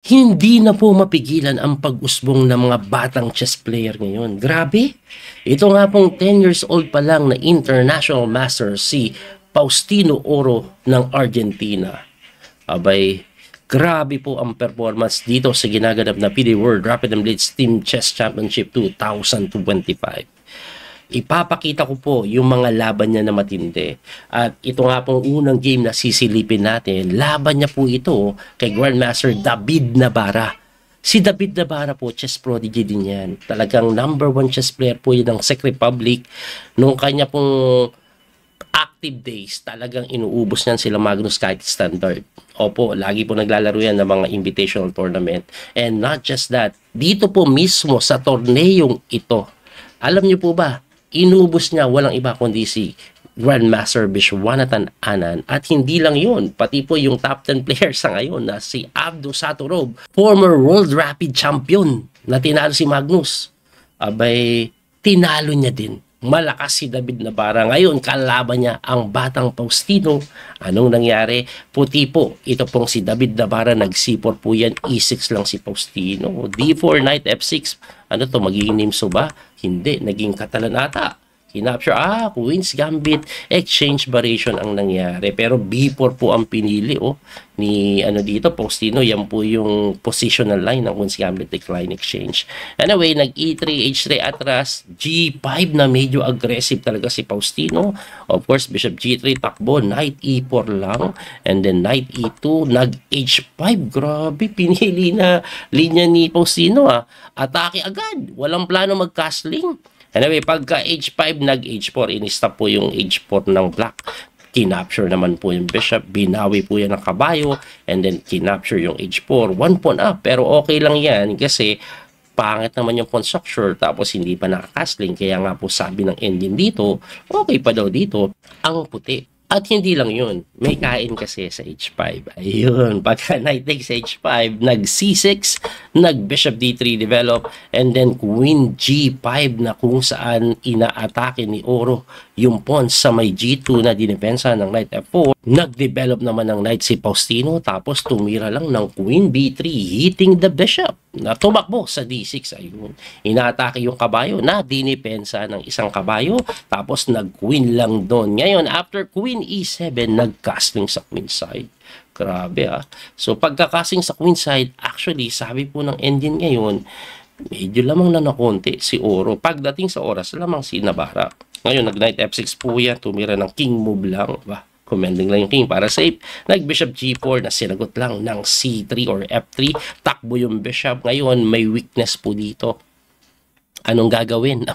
Hindi na po mapigilan ang pag-usbong ng mga batang chess player ngayon. Grabe! Ito nga pong 10 years old pa lang na international master si Faustino Oro ng Argentina. Abay, grabe po ang performance dito sa ginaganap na FIDE World Rapid and Blitz Team Chess Championship 2025. Ipapakita ko po yung mga laban niya na matindi. At ito nga pong unang game na sisilipin natin. Laban niya po ito kay Grandmaster David Navarra. Si David Navarra po, chess prodigy din yan. Talagang #1 chess player po yun ng Czech Republic. Nung kanya pong active days, talagang inuubos niyan sila Magnus kahit standard. Opo, lagi po naglalaro yan ng mga invitational tournament. And not just that, dito po mismo sa torneyong ito, alam niyo po ba, inubos niya walang iba kundi si Grandmaster Viswanathan Anand. At hindi lang yun, pati po yung top 10 player sa ngayon na si Abdo Satorov, former World Rapid Champion na tinalo si Magnus. Abay, tinalo niya din. Malakas si David Navarra. Ngayon, kalaban niya ang batang Faustino. Anong nangyari? Puti po. Ito pong si David Navarra, nag-C4 po yan. E6 lang si Faustino. D4, Knight F6. Ano to, magiging Nimso ba? Hindi. Naging Catalan ata. Kinapture, Queen's Gambit, exchange variation ang nangyari. Pero B4 po ang pinili, ni dito, Faustino. Yan po yung positional line ng Queen's Gambit decline exchange. Anyway, nag-E3, H3 atras, G5 na medyo aggressive talaga si Faustino. Of course, Bishop G3, takbo, Knight E4 lang. And then Knight E2, nag-H5. Grabe, pinili na linya ni Faustino, Atake agad. Walang plano mag-castling. Anyway, pagka H5, nag-H4, in-stop po yung H4 ng black. Kinapture naman po yung bishop, binawi po yan ng kabayo, and then kinapture yung H4. 1 pawn up, pero okay lang yan kasi pangit naman yung pawn structure, tapos hindi pa nakakastling. Kaya nga po sabi ng engine dito, okay pa daw dito ang puti. At hindi lang yun, may kain kasi sa H5. Ayun, pagka Knight takes H5, nag-C6, nag-Bishop D3 develop, and then Queen G5 na kung saan inaatake ni Oro yung pawn sa may G2 na dinepensa ng Knight F4. Nag-develop naman ng Knight si Faustino, tapos tumira lang ng Queen B3, hitting the Bishop na tumakbo sa D6. Ayun, inaatake yung kabayo na dinipensa ng isang kabayo, tapos nag-Queen lang doon. Ngayon, after Queen E7, nag-casting sa Queen side. Grabe, So, pagka-casting sa Queen side, actually, sabi po ng engine ngayon, medyo lamang na nakonti si Oro. Pagdating sa oras, lamang si Navarra. Ngayon, nag-Knight F6 po yan, tumira ng King move lang. Commanding lang yung King para safe. Nag-Bishop G4 na sinagot lang ng C3 or F3. Takbo yung Bishop. Ngayon, may weakness po dito. Anong gagawin?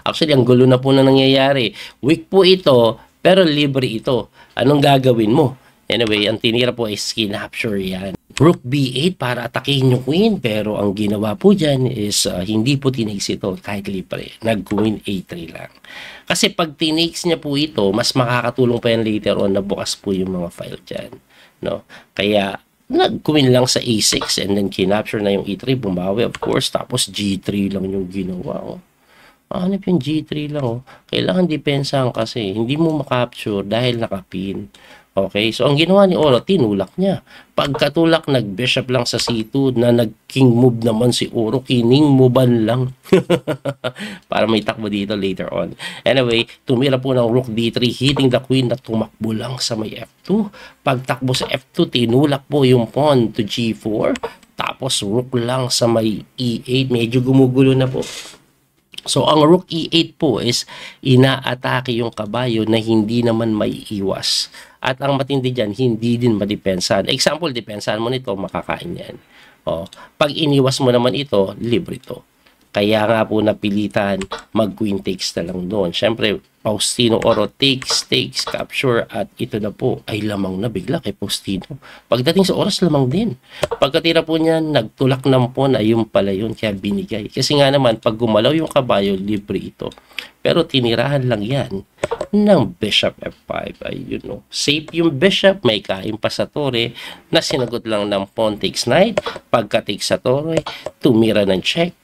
Actually, ang gulo na po na nangyayari. Weak po ito, pero libre ito. Anong gagawin mo? Anyway, ang tinira po is kinapture yan. Rook B8 para atakihin yung Queen, pero ang ginawa po dyan is hindi po tinakes ito kahit libre. Nag-Queen A3 lang. Kasi pag tinakes niya po ito, mas makakatulong pa yan later on na bukas po yung mga file dyan. No? Kaya nag-Queen lang sa A6 and then kinapture na yung E3, bumawi of course, tapos G3 lang yung ginawa. Hanap yung G3 lang. Kailangan depensahan kasi hindi mo makapture dahil nakapin. Okay, so ang ginawa ni Oro, tinulak niya. Pagkatulak, nag-bishop lang sa C2 na nag-king move naman si Oro, kining movean lang. Para may takbo dito later on. Anyway, tumira po ng Rook D3, hitting the Queen na tumakbo lang sa may F2. Pagtakbo sa F2, tinulak po yung pawn to G4. Tapos Rook lang sa may E8, medyo gumugulo na po. So, ang Rook E8 po is inaatake yung kabayo na hindi naman may iwas. At ang matindi dyan, hindi din madepensahan. Example, depensahan mo nito, makakain yan. Pag iniwas mo naman ito, libre ito. Kaya nga po napilitan, mag-Queen takes na lang doon. Siyempre, Faustino Oro takes, capture, at ito na po ay lamang na bigla kay Faustino. Pagdating sa oras, lamang din. Pagkatira po niya, nagtulak ng pawn, ayun pala yun, kaya binigay. Kasi nga naman, pag gumalaw yung kabayo, libre ito. Pero tinirahan lang yan ng Bishop F5. Ayun, safe yung Bishop, may kain pa sa tore, na sinagot lang ng pawn takes knight. Pagka-take sa tore, tumira ng check,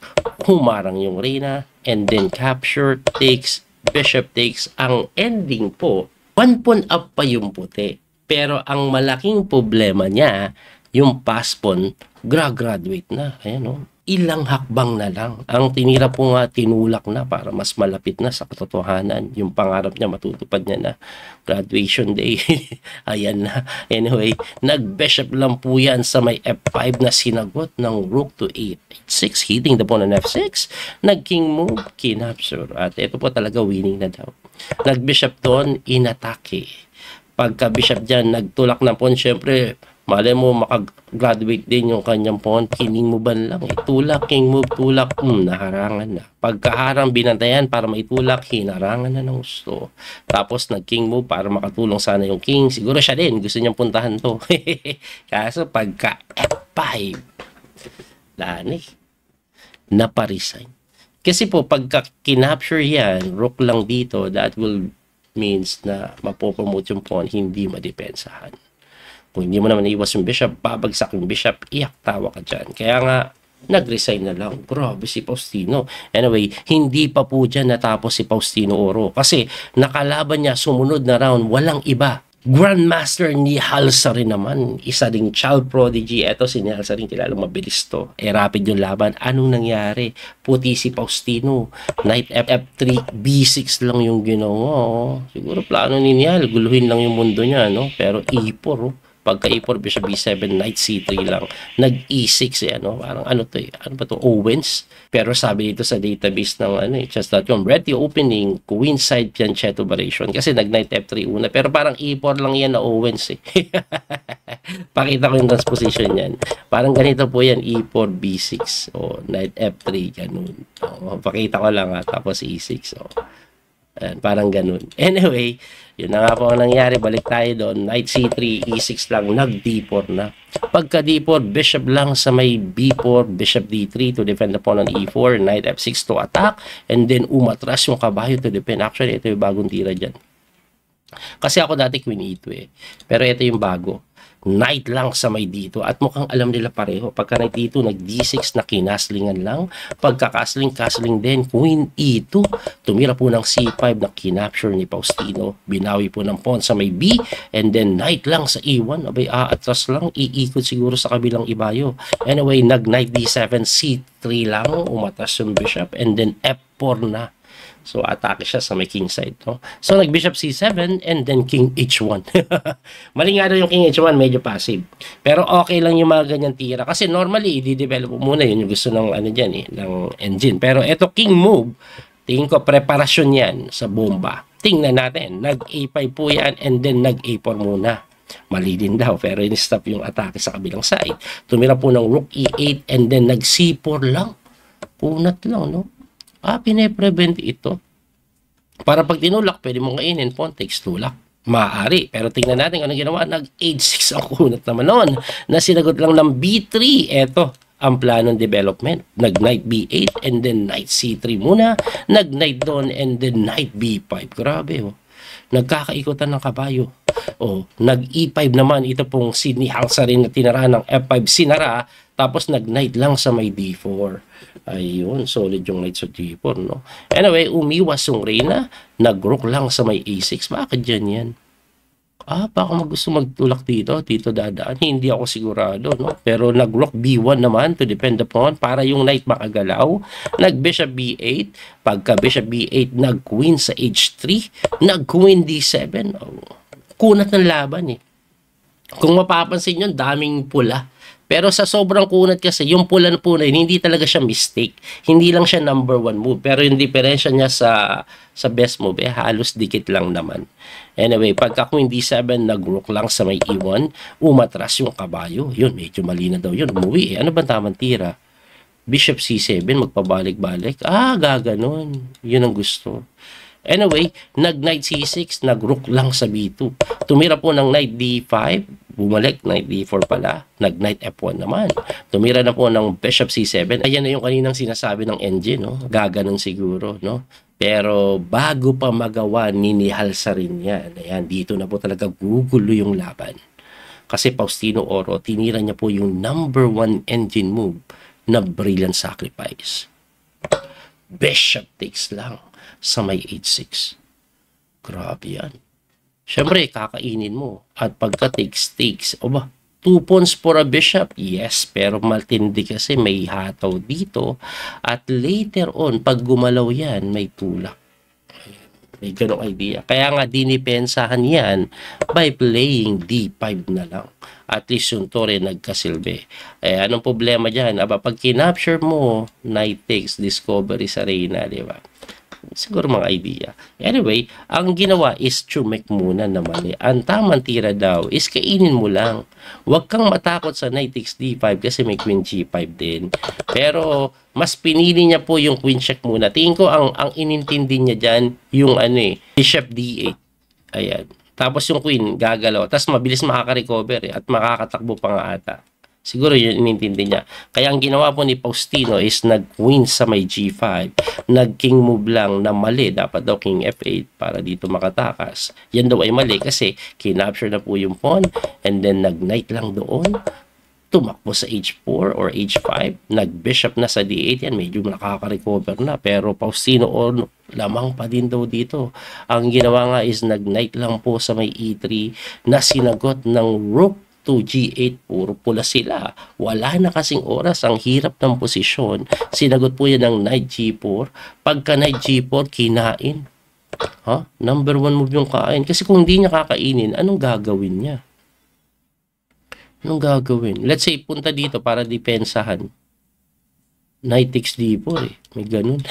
humarang yung reyna, and then capture, takes, Bishop takes. Ang ending po, 1 pawn up pa yung puti. Pero ang malaking problema niya, yung pass pawn, graduate na. Ayan o. Ilang hakbang na lang. Ang tinira po nga, tinulak na para mas malapit na sa katotohanan. Yung pangarap niya, matutupad niya na. Graduation day. Ayan na. Anyway, nag-bishop lang po yan sa may F5 na sinagot ng rook to A6, hitting the pawn on F6. Nag-king move, kinapture. At ito po talaga winning na daw. Nag-bishop doon, inatake. Pagka-bishop dyan, nagtulak na pawn, syempre, malay mo makagraduate din yung kanyang pawn, kining mo ba lang, itulak, king move, tulak, naharangan na. Pagkaharang, binantayan para maitulak, hinarangan na ng gusto. Tapos nag-king move para makatulong sana yung king. Siguro siya din, gusto niyang puntahan to. Kaso pagka F5, lani, naparesign. Kasi po, pagka kinapture yan, rook lang dito, that will means na mapopromote yung pawn, hindi madepensahan. Kung hindi mo naman iwas yung bishop, babagsak yung bishop, iyak tawa ka dyan. Kaya nga, nag-resign na lang. Grabe si Faustino. Anyway, hindi pa po dyan natapos si Faustino Oro. Kasi nakalaban niya sumunod na round, walang iba. Grandmaster ni Halsarin naman. Isa ding child prodigy. Eto si Halsarin, kilalang mabilis to. Rapid yung laban. Anong nangyari? Puti si Faustino. Knight F3, B6 lang yung ginawa. Siguro plano ni Nihal, guluhin lang yung mundo niya, no? Pero E4, pagka E4, bishop B7, knight C3 lang. Nag-E6 parang ano to ano ba to? Owens. Pero sabi dito sa database ng chess.com, ready opening, queenside fianchetto variation. Kasi nag-knight F3 una. Pero parang E4 lang yan na Owens Pakita ko yung transposition yan. Parang ganito po yan, E4, B6. Knight F3, ganun. Pakita ko lang tapos E6. Ayan, parang ganun. Anyway, yun na nga po ang nangyari. Balik tayo doon. Knight C3, E6 lang. Nag-D4 na. Pagka D4, bishop lang sa may B4, bishop D3 to defend the pawn on E4, knight F6 to attack, and then umatras yung kabayo to defend. Actually, ito yung bagong tira dyan. Kasi ako dati queen E2 Pero ito yung bago. Knight lang sa may dito. At mukhang alam nila pareho. Pagka knight dito, nag-D6 na kinaslingan lang. Pagka-castling din, queen E2. Tumira po ng C5 na kinapture ni Faustino. Binawi po ng pawn sa may B. And then knight lang sa E1. Abay, atras lang. Iikot siguro sa kabilang ibayo. Anyway, nag-knight D7, C3 lang. Umatras yung bishop. And then F4 na. So, atake siya sa may king side. No? So, nag-bishop C7 and then king H1. Mali nga daw yung king H1, medyo passive. Pero okay lang yung mga ganyan tira. Kasi normally, i-develop muna yun yung gusto ng, ng engine. Pero eto king move, tingin ko preparasyon yan sa bomba. Tingnan natin. Nag-A5 po yan and then nag-A4 muna. Mali din daw, pero in-stop yung atake sa kabilang side. Tumira po ng rook E8 and then nag-C4 lang. Punat lang, no? Pine-prevent ito. Para pag tinulak, pwede mong kainin, pawn takes tulak. Maaari. Pero tingnan natin kung ano ginawa. Nag-H6 ang kunat naman noon. Na sinagot lang ng B3. Ito ang planong development. Nag-knight B8 and then knight C3 muna. Nag-knight doon and then knight B5. Grabe, Nagkakaikutan ng kabayo. Nag-E5 naman. Ito pong si Halsarin na tinara ng F5 sinara. Tapos nag-knight lang sa may D4. Ayun, solid yung knight sa D4, no? Anyway, umiwas yung reyna. Nag-rook lang sa may A6. Bakit dyan yan? Baka gusto magtulak dito. Dito dadaan. Hindi ako sigurado, no? Pero nag-rook B1 naman to defend the pawn para yung knight makagalaw. Nag-bishop B8. Pagka bishop B8, nag-queen sa H3. Nag-queen D7. Kunat ng laban, Kung mapapansin nyo, daming pula. Pero sa sobrang kunat kasi, yung pula na pula, hindi talaga siya mistake. Hindi lang siya number 1 move. Pero yung diferensya niya sa best move, halos dikit lang naman. Anyway, pagka queen D7, nag-rook lang sa may E1, umatras yung kabayo. Yun, medyo mali na daw yun. Umuwi Ano ba tamang tira? Bishop C7, magpabalik-balik. Gaganon. Yun ang gusto. Anyway, nag-knight C6, nag-rook lang sa B2. Tumira po ng knight D5, bumalik, knight D4 pala, nag-knight F1 naman. Tumira na po ng bishop C7. Ayan na yung kaninang sinasabi ng engine, no? Gaganon siguro, no? Pero bago pa magawa, Halsarin yan. Ayan, dito na po talaga gugulo yung laban. Kasi Faustino Oro, tinira niya po yung number 1 engine move na brilliant sacrifice. Bishop takes lang sa may H6. Grabe yan. Siyempre, kakainin mo. At pagka takes, 2 pawns for a bishop, yes, pero matindi kasi may hataw dito. At later on, pag gumalaw yan, may tulak. May ganong idea. Kaya nga dinipensahan yan by playing D5 na lang. At least yung tore nagkasilbi. Eh, anong problema dyan? Aba, pag kinapture mo, knight takes, discovery sa reyna, di ba? Siguro mga idea. Anyway, ang ginawa is chumek muna na mali. Ang tamang tira daw is kainin mo lang. Huwag kang matakot sa knight takes d5 kasi may queen g5 din. Pero mas pinili niya po yung queen check muna. Tingin ko ang inintindi niya dyan yung bishop d8. Ayan. Tapos yung queen gagalaw. Tapos mabilis makaka-recover at makakatakbo pa nga ata. Siguro yun inintindi niya. Kaya ang ginawa po ni Faustino is nag-queen sa may G5. Nag-king move lang na mali. Dapat daw king F8 para dito makatakas. Yan daw ay mali kasi kinapture na po yung pawn and then nag-knight lang doon. Tumakbo sa H4 or H5. Nag-bishop na sa D8. Yan medyo nakaka-recover na. Pero Faustino lamang pa din daw dito. Ang ginawa nga is nag-knight lang po sa may E3 na sinagot ng rook to G8, puro pula sila. Wala na kasing oras, ang hirap ng posisyon. Sinagot po yan ng knight G4. Pagka knight G4, kinain. Number 1 move yung kain. Kasi kung hindi niya kakainin, anong gagawin niya? Anong gagawin? Let's say, punta dito para depensahan. Knight takes D4 May ganun.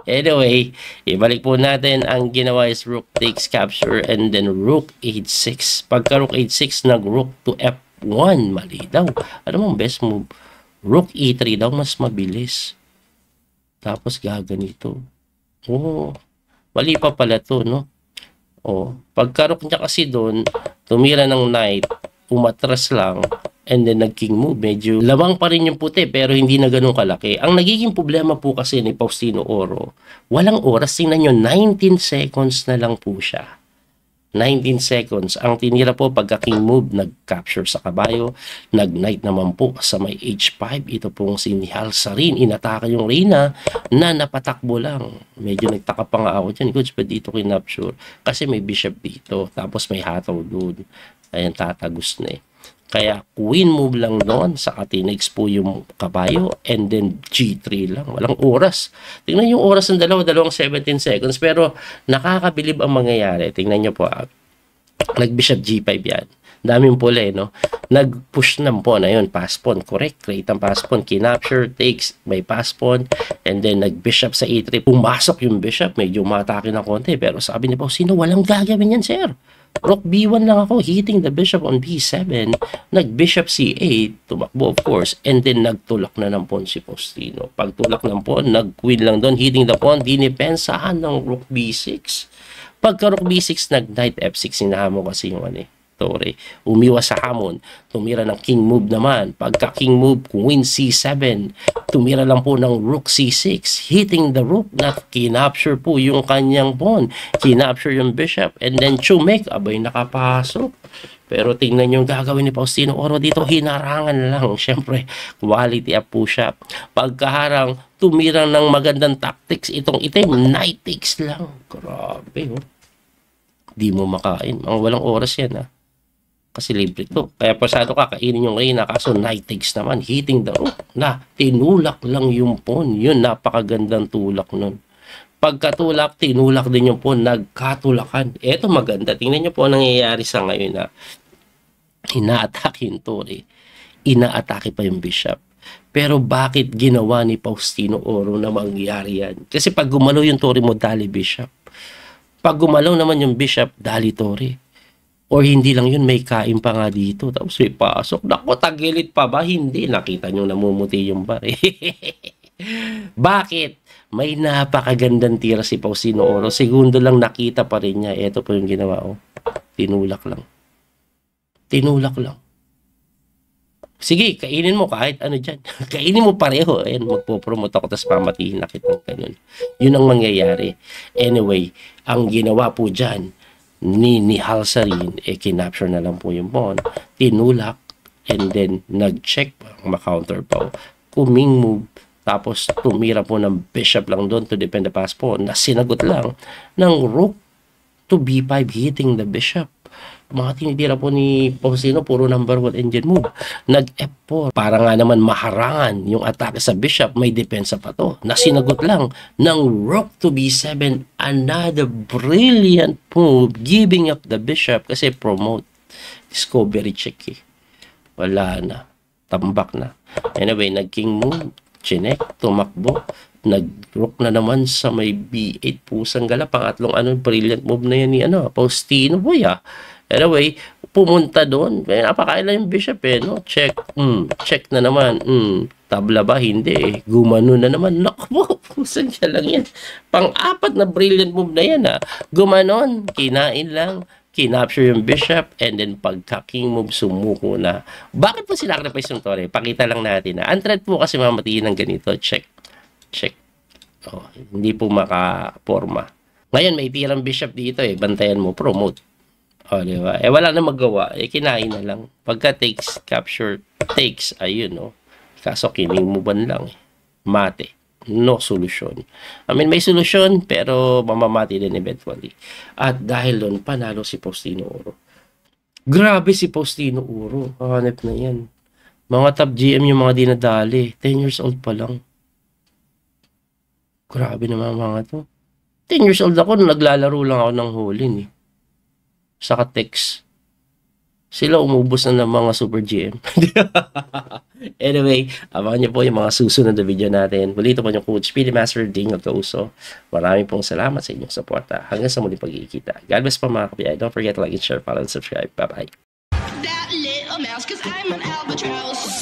Anyway, ibalik po natin. Ang ginawa is rook takes capture and then rook h6. Pagka rook h6, nag-rook to f1. Mali daw. Ano mong best move? Rook e3 daw, mas mabilis. Tapos gaganito. Mali pa pala to, no? Pagka rook niya kasi doon, tumira ng knight, umatras lang, and then nag-king move. Medyo lamang pa rin yung puti pero hindi na ganun kalaki. Ang nagiging problema po kasi ni Faustino Oro, walang oras. Tingnan nyo, 19 seconds na lang po siya. 19 seconds. Ang tinira po pagka-king move, nag-capture sa kabayo, nag-knight naman po sa may H5. Ito pong si Nihal Sarin. Inataka yung reyna na napatakbo lang. Medyo nagtaka pa nga ako dyan. Goods, but dito kinapture. Kasi may bishop dito. Tapos may hataw doon. Ayan, tatagos na Kaya queen move lang doon, saka tinex po yung kabayo, and then G3 lang. Walang oras. Tingnan yung oras ng dalawang 17 seconds, pero nakakabilib ang mangyayari. Tingnan nyo po, nag-bishop G5 yan. Daming pula no? Nag-push ng pawn na yun, pass pawn, correct? Create ang pass pawn, kinapture, takes, may pass pawn, and then nag-bishop sa E3. Pumasok yung bishop, medyo matake ng konti, pero sabi niya po, sino walang gagawin yan, sir? Rook B1 lang ako, hitting the bishop on B7, nag-bishop C8, tumakbo of course, and then nagtulak na ng pawn si Faustino. Pagtulak ng pawn, nag-queen lang doon, hitting the pawn, dinipensahan ng Rook B6. Pagka Rook B6, nag-knight F6, sinahamo kasi yung tore. Umiwas sa hamon, tumira ng king move naman. Pagka king move, queen C7, tumira lang po ng rook C6, hitting the rook na kinapture po yung kanyang pawn. Kinapture yung bishop, and then chumek, abay nakapasok. Pero tingnan yung gagawin ni Faustino Oro dito, hinarangan lang. Siyempre, quality up po siya. Pagkaharang, tumira ng magandang tactics itong itim, knight takes lang. Grabe, di mo makain. Ang walang oras yan, kasi libre to. Kaya pasado ka, kainin yung reyna. Kaso knight takes naman, hitting the rook na tinulak lang yung pawn. Yun, napakagandang tulak nun. Pagkatulak, tinulak din yung pawn, nagkatulakan. Eto maganda. Tingnan nyo po ang nangyayari sa ngayon na ina-atake yung tore. Ina-atake pa yung bishop. Pero bakit ginawa ni Faustino Oro na mangyari yan? Kasi pag gumalaw yung tore mo, dali bishop. Pag gumalaw naman yung bishop, dali tore. Or hindi lang yun, may kain pa nga dito. Tapos may pasok. Naku, tagilid pa ba? Hindi. Nakita nyo namumuti yung bar. Bakit? May napakagandang tira si Faustino Oro. Segundo lang nakita pa rin niya. Ito po yung ginawa. Tinulak lang. Tinulak lang. Sige, kainin mo kahit ano dyan. Kainin mo pareho. Ayan, magpo-promote ako tapos pamatiin na kitang ganun. Yun ang mangyayari. Anyway, ang ginawa po dyan, ni Nihal Sarin, kinapture na lang po yung pawn, tinulak, and then nag-check, ma-counter pa, kuming move, tapos tumira po ng bishop lang doon to defend the pass pawn, na sinagot lang ng rook to B5 hitting the bishop. mga tinitira po ni Faustino, puro number 1 engine move. Nag-F4. Para nga naman maharangan yung atake sa bishop, may depensa pa to. Nasinagot lang ng rook to b7. Another brilliant move, giving up the bishop kasi promote. Discovery check eh. Wala na. Tambak na. Anyway, nag-king move. Chinek, tumakbo. Nag-rook na naman sa may b8 pusang gala. Pangatlong brilliant move na yan ni Faustino boy ah. Anyway, pumunta doon. Napakaila yung bishop eh, no? Check. Check na naman. Tabla ba? Hindi eh. Gumano na naman. Nakbo, pusang siya lang yan. Pang-apat na brilliant move na yan ah. Gumanon, kinain lang. Kinapture yung bishop, and then pagka-king move, sumuko na. Bakit po sinacrifice yung tore? Pakita lang natin na. Unthread po kasi mamatiin ng ganito. Check. Check. Oh, hindi po makaporma. Ngayon, may tirang bishop dito eh. Bantayan mo, promote. Oh, di ba? Eh, wala na magawa. Eh, kinain na lang. Pagka takes, capture, takes, ayun, no? Kaso, kining movean lang eh. Mate. No solution. I mean, may solusyon, pero mamamati din eventually. At dahil doon, panalo si Faustino Oro. Grabe si Faustino Oro. Hanep na yan. Mga top GM yung mga dinadali. 10 years old pa lang. Grabe naman mga to. 10 years old ako, naglalaro lang ako ng Holin eh. Saka text. Sila umubos na ng mga super GM. Anyway, abangan niyo po yung mga susunod na video natin. Muli ito po yung Coach Speedy Master Ding of Kauso. Maraming pong salamat sa inyong suporta. Hanggang sa muli pagkikita. God bless po mga kapiyay. Don't forget to like and share, follow, and subscribe. Bye-bye. That little mouse, 'cause I'm an albatross.